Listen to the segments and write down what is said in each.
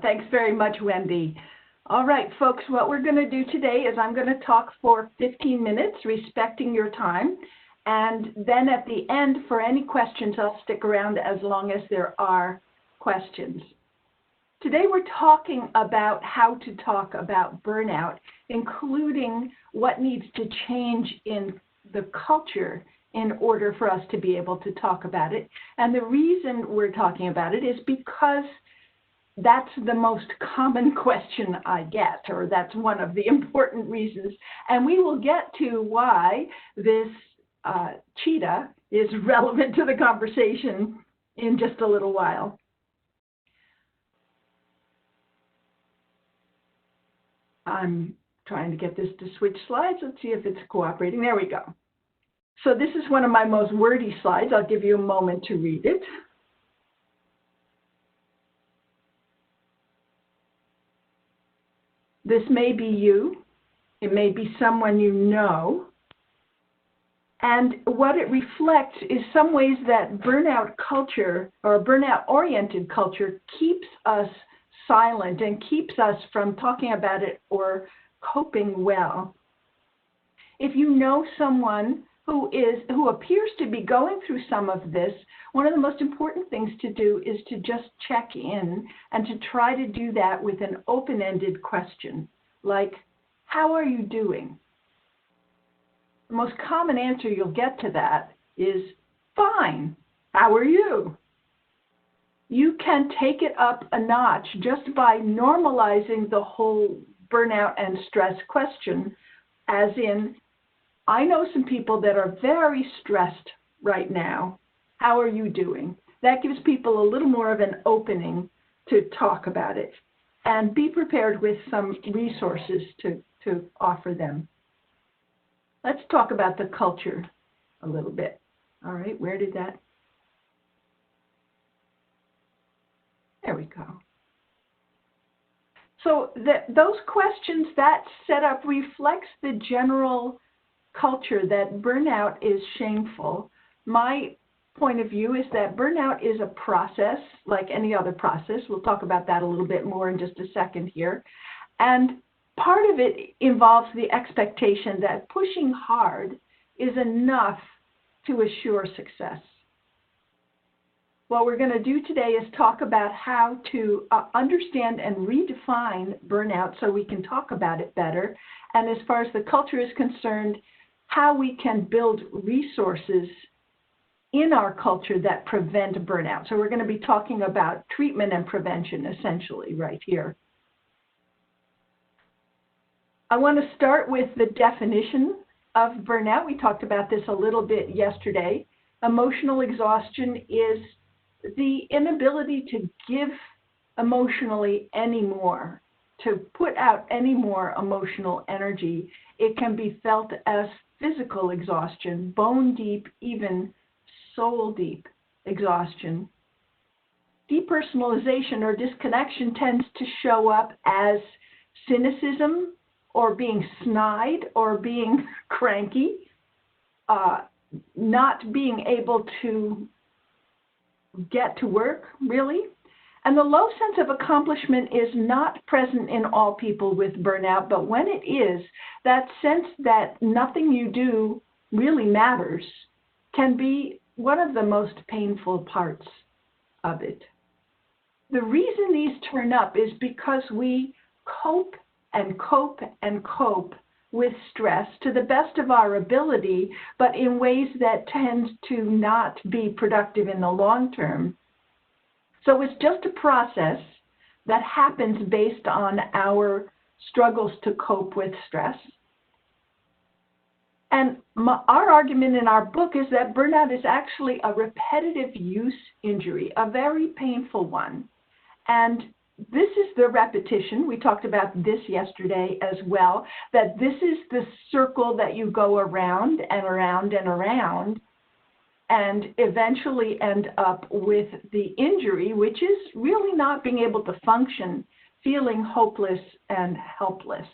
Thanks very much, Wendy. All right, folks, what we're going to do today is I'm going to talk for 15 minutes, respecting your time. And then at the end, for any questions, I'll stick around as long as there are questions. Today, we're talking about how to talk about burnout, including what needs to change in the culture in order for us to be able to talk about it. And the reason we're talking about it is because that's the most common question I get, or that's one of the important reasons. And we will get to why this cheetah is relevant to the conversation in just a little while. I'm trying to get this to switch slides. Let's see if it's cooperating. There we go. So this is one of my most wordy slides. I'll give you a moment to read it. This may be you. It may be someone you know. And what it reflects is some ways that burnout culture or burnout-oriented culture keeps us silent and keeps us from talking about it or coping well. If you know someone who appears to be going through some of this, one of the most important things to do is to just check in and to try to do that with an open-ended question, like, how are you doing? The most common answer you'll get to that is, fine, how are you? You can take it up a notch just by normalizing the whole burnout and stress question, as in, I know some people that are very stressed right now. How are you doing? That gives people a little more of an opening to talk about it. And be prepared with some resources to offer them. Let's talk about the culture a little bit. All right, where did that? There we go. So those questions, that setup reflects the general culture that burnout is shameful. My point of view is that burnout is a process like any other process. We'll talk about that a little bit more in just a second here. And part of it involves the expectation that pushing hard is enough to assure success. What we're going to do today is talk about how to understand and redefine burnout so we can talk about it better. And as far as the culture is concerned, how we can build resources in our culture that prevent burnout. So we're going to be talking about treatment and prevention essentially right here. I want to start with the definition of burnout. We talked about this a little bit yesterday. Emotional exhaustion is the inability to give emotionally any more, to put out any more emotional energy. It can be felt as physical exhaustion, bone deep, even soul deep exhaustion. Depersonalization or disconnection tends to show up as cynicism or being snide or being cranky, not being able to get to work, really. And the low sense of accomplishment is not present in all people with burnout, but when it is, that sense that nothing you do really matters can be one of the most painful parts of it. The reason these turn up is because we cope and cope and cope with stress to the best of our ability, but in ways that tend to not be productive in the long term. So it's just a process that happens based on our struggles to cope with stress. And our argument in our book is that burnout is actually a repetitive use injury, a very painful one. And this is the repetition. We talked about this yesterday as well, that this is the circle that you go around and around and around and eventually end up with the injury, which is really not being able to function, feeling hopeless and helpless.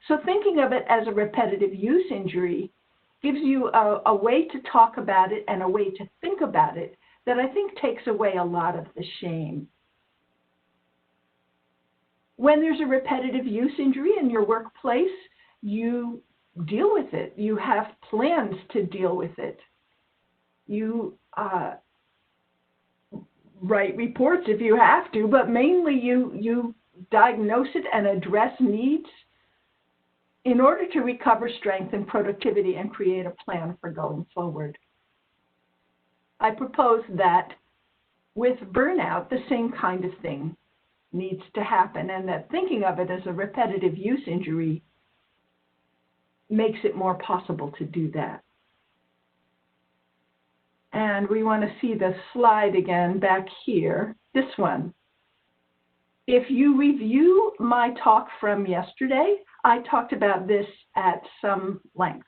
So thinking of it as a repetitive use injury gives you a way to talk about it and a way to think about it that I think takes away a lot of the shame. When there's a repetitive use injury in your workplace, you deal with it. You have plans to deal with it. You write reports if you have to, but mainly you diagnose it and address needs in order to recover strength and productivity and create a plan for going forward. I propose that with burnout, the same kind of thing needs to happen, and that thinking of it as a repetitive use injury makes it more possible to do that. And we want to see the slide again back here, this one. If you review my talk from yesterday, I talked about this at some length.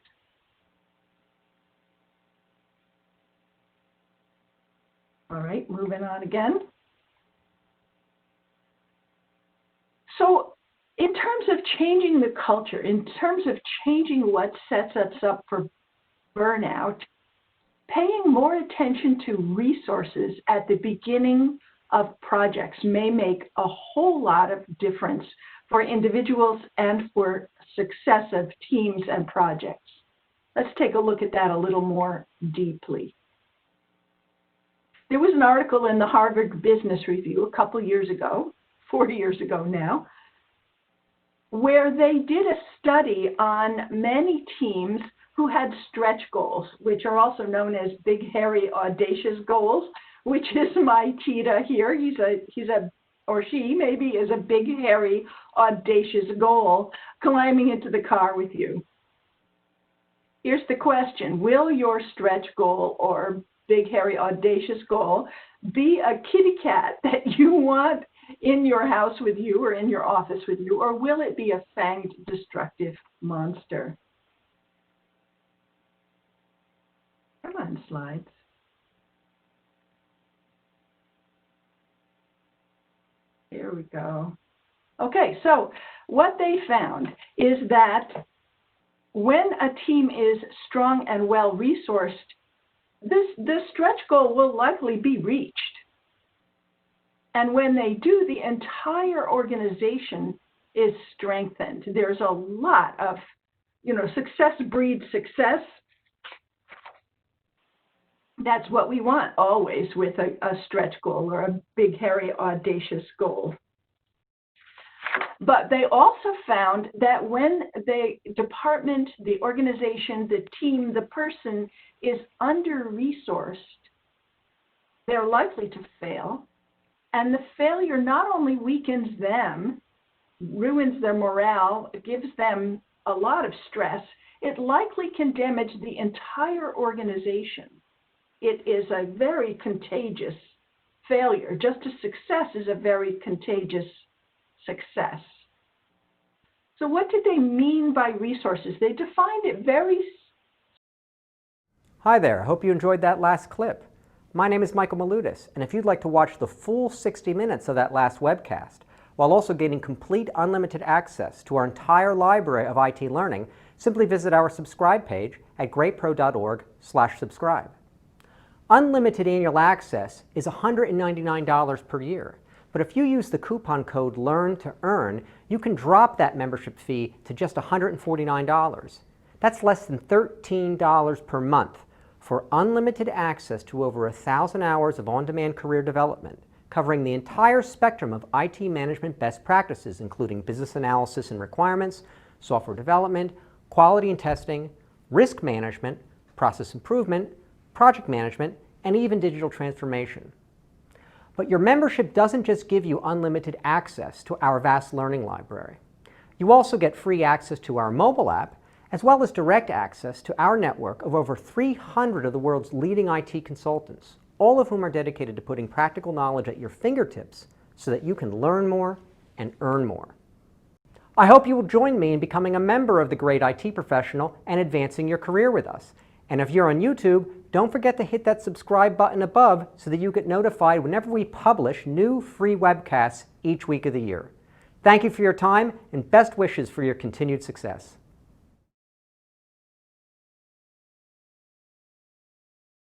All right, moving on again. So in terms of changing the culture, in terms of changing what sets us up for burnout, paying more attention to resources at the beginning of projects may make a whole lot of difference for individuals and for success of teams and projects. Let's take a look at that a little more deeply. There was an article in the Harvard Business Review a couple years ago, 40 years ago now, where they did a study on many teams who had stretch goals, which are also known as big, hairy, audacious goals, which is my cheetah here. He's a or she maybe is a big, hairy, audacious goal climbing into the car with you. Here's the question: will your stretch goal or big, hairy, audacious goal be a kitty cat that you want in your house with you or in your office with you, or will it be a fanged, destructive monster? Come on, slides. Here we go. Okay, so what they found is that when a team is strong and well-resourced, the stretch goal will likely be reached. And when they do, the entire organization is strengthened. There's a lot of, success breeds success. That's what we want always with a stretch goal or a big, hairy, audacious goal. But they also found that when the department, the organization, the team, the person is under-resourced, they're likely to fail. And the failure not only weakens them, ruins their morale, gives them a lot of stress, it likely can damage the entire organization. It is a very contagious failure. Just as success is a very contagious success. So what did they mean by resources? They defined it very... Hi there, hope you enjoyed that last clip. My name is Michael Maludis, and if you'd like to watch the full 60 minutes of that last webcast, while also gaining complete unlimited access to our entire library of IT learning, simply visit our subscribe page at greatpro.org/subscribe. Unlimited annual access is $199 per year, but if you use the coupon code LEARN2EARN, you can drop that membership fee to just $149. That's less than $13 per month for unlimited access to over 1,000 hours of on-demand career development, covering the entire spectrum of IT management best practices, including business analysis and requirements, software development, quality and testing, risk management, process improvement, project management, and even digital transformation. But your membership doesn't just give you unlimited access to our vast learning library. You also get free access to our mobile app, as well as direct access to our network of over 300 of the world's leading IT consultants, all of whom are dedicated to putting practical knowledge at your fingertips so that you can learn more and earn more. I hope you will join me in becoming a member of the Great IT Professional and advancing your career with us. And if you're on YouTube, don't forget to hit that subscribe button above so that you get notified whenever we publish new free webcasts each week of the year. Thank you for your time and best wishes for your continued success.